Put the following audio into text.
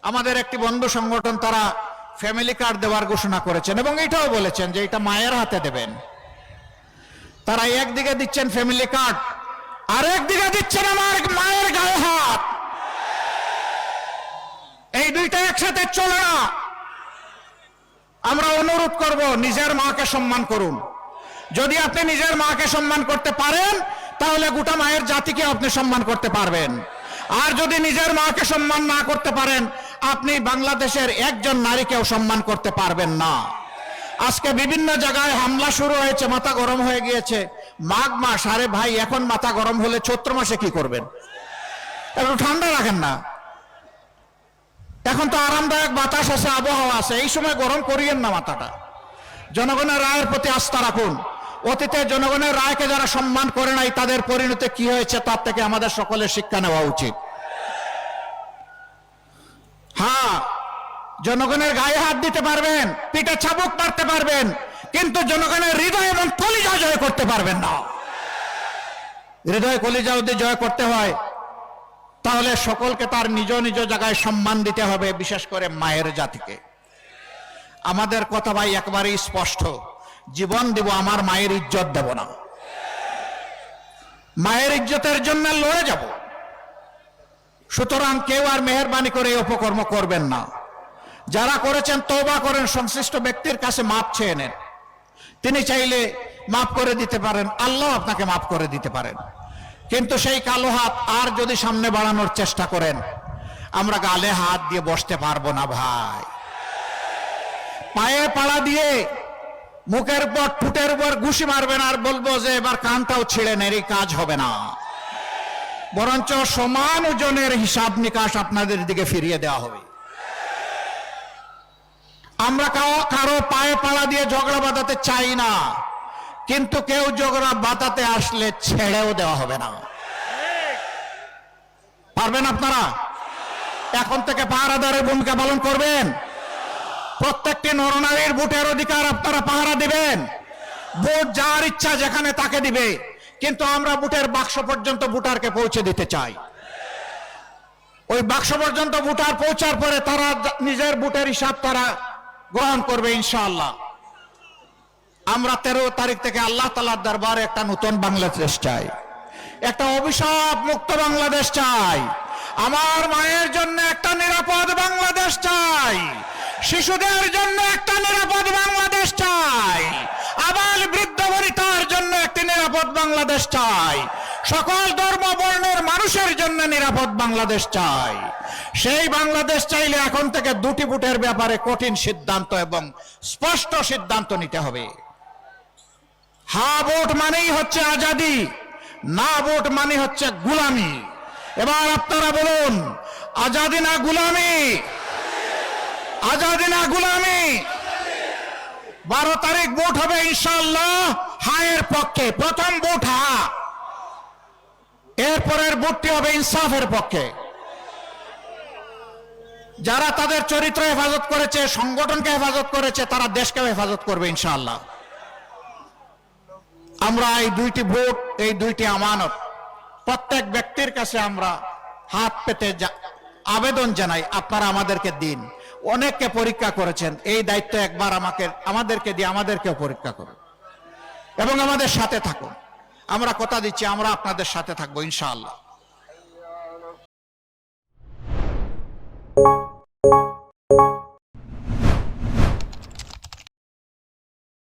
আমাদের একটি বন্ধু সংগঠন তারা ফ্যামিলি কার্ড দেওয়ার ঘোষণা করেছেন এবং এটাও বলেছেন যে এটা মায়ের হাতে দেবেন। তারা একদিকে দিচ্ছেন ফ্যামিলি কার্ড, আর একদিকে দিচ্ছেন আমার মায়ের গায়ে হাত। এই দুইটা একসাথে চলে না। আমরা অনুরোধ করব, নিজের মাকে সম্মান করুন। যদি আপনি নিজের মাকে সম্মান করতে পারেন তাহলে গোটা মায়ের জাতিকে আপনি সম্মান করতে পারবেন। আর যদি নিজের মাকে সম্মান না করতে পারেন, আপনি বাংলাদেশের একজন নারীকেও সম্মান করতে পারবেন না। আজকে বিভিন্ন জায়গায় হামলা শুরু হয়েছে, মাথা গরম হয়ে গিয়েছে। মাঘ মাস, আরে ভাই এখন মাথা গরম হলে চৈত্র মাসে কি করবেন? একটু ঠান্ডা রাখেন না। এখন তো আরামদায়ক বাতাস আছে, আবহাওয়া আছে, এই সময় গরম করিয়েন না মাথাটা। জনগণের রায়ের প্রতি আস্থা রাখুন। অতীতে জনগণের রায়কে যারা সম্মান করে নাই তাদের পরিণতি কি হয়েছে তার থেকে আমাদের সকলের শিক্ষা নেওয়া উচিত। হ্যাঁ, জনগণের গায়ে হাত দিতে পারবেন, পিঠে চাবুক মারতে পারবেন, কিন্তু জনগণের হৃদয় এবং কলিজা জয় করতে পারবেন না। হৃদয় কলিজা যদি জয় করতে হয় তাহলে সকলকে তার নিজ নিজ জায়গায় সম্মান দিতে হবে, বিশেষ করে মায়ের জাতিকে। আমাদের কথা ভাই একেবারেই স্পষ্ট, জীবন দিব, আমার মায়ের ইজ্জত দেব না। মায়ের ইজ্জতের জন্য লড়ে যাব। সুতরাং কেউ আর মেহেরবানি করে এই অপকর্ম করবেন না। যারা করেছেন তওবা করেন, সংশ্লিষ্ট ব্যক্তির কাছে মাপ চেয়ে নেন। তিনি চাইলে মাফ করে দিতে পারেন, আল্লাহ আপনাকে মাফ করে দিতে পারেন। কিন্তু সেই কালো হাত আর যদি সামনে বাড়ানোর চেষ্টা করেন, আমরা গালে হাত দিয়ে বসতে পারবো না ভাই। পায়ে পাড়া দিয়ে মুখের উপর ঠোঁটের উপর ঘুষি মারবেন আর বলবো যে এবার কানটাও ছিঁড়ে নেন, এই কাজ হবে না। বরঞ্চ সমান ওজনের হিসাব নিকাশ আপনাদের দিকে ফিরিয়ে দেওয়া হবে। আমরা কারো পায়ে পাড়া দিয়ে ঝগড়া বাঁধাতে চাই না, কিন্তু কেউ ঝগড়া বাঁধাতে আসলে ছেড়েও দেওয়া হবে না। পারবেন আপনারা? এখন থেকে পাহারাদারের ভূমিকা পালন করবেন। প্রত্যেকটি নরনারীর ভোটের অধিকার আপনারা পাহারা দিবেন। ভোট যার ইচ্ছা যেখানে তাকে দিবে, কিন্তু আমরা ভোটের বাক্স পর্যন্ত ভোটারকে পৌঁছে দিতে চাই। ওই বাক্স পর্যন্ত ভোটার পৌঁছার পরে তারা নিজের ভোটের হিসাব তারা গ্রহণ করবে ইনশাআল্লাহ। আমরা 13 তারিখ থেকে আল্লাহ তাআলার দরবারে একটা নতুন বাংলাদেশ চাই, একটা অভিশাপ মুক্ত বাংলাদেশ চাই। আমার মায়ের জন্য একটা নিরাপদ বাংলাদেশ চাই, শিশুদের জন্য একটা নিরাপদ বাংলাদেশ চাই, আবাল বৃদ্ধ বনিতার জন্য একটি নিরাপদ বাংলাদেশ চাই, সকল ধর্ম বর্ণের মানুষের জন্য নিরাপদ বাংলাদেশ চাই। সেই বাংলাদেশ চাইলে এখন থেকে দুটি ভোটের ব্যাপারে কঠিন সিদ্ধান্ত এবং স্পষ্ট সিদ্ধান্ত নিতে হবে। হ্যাঁ ভোট মানেই হচ্ছে আজাদি, না ভোট মানে হচ্ছে গোলামি। এবার আপনারা বলুন, আজাদি না গোলামি? আজাদি না গোলামি? 12 তারিখ ভোট হবে ইনশাআল্লাহ হায়ের পক্ষে। প্রথম ভোট হা, এরপরের ভোটটি হবে ইনসাফের পক্ষে। যারা তাদের চরিত্র হেফাজত করেছে, সংগঠনকে হেফাজত করেছে, তারা দেশকে হেফাজত করবে ইনশাআল্লাহ। আমরা এই দুইটি ভোট, এই দুইটি আমানত প্রত্যেক ব্যক্তির কাছে আমরা হাত পেতে আবেদন জানাই, আপনারা আমাদেরকে দিন। অনেককে পরীক্ষা করেছেন, এই দায়িত্ব একবার আমাদেরকে দিয়ে আমাদেরকেও পরীক্ষা করুন এবং আমাদের সাথে থাকুন। আমরা কথা দিচ্ছি, আমরা আপনাদের সাথে থাকবো ইনশাআল্লাহ।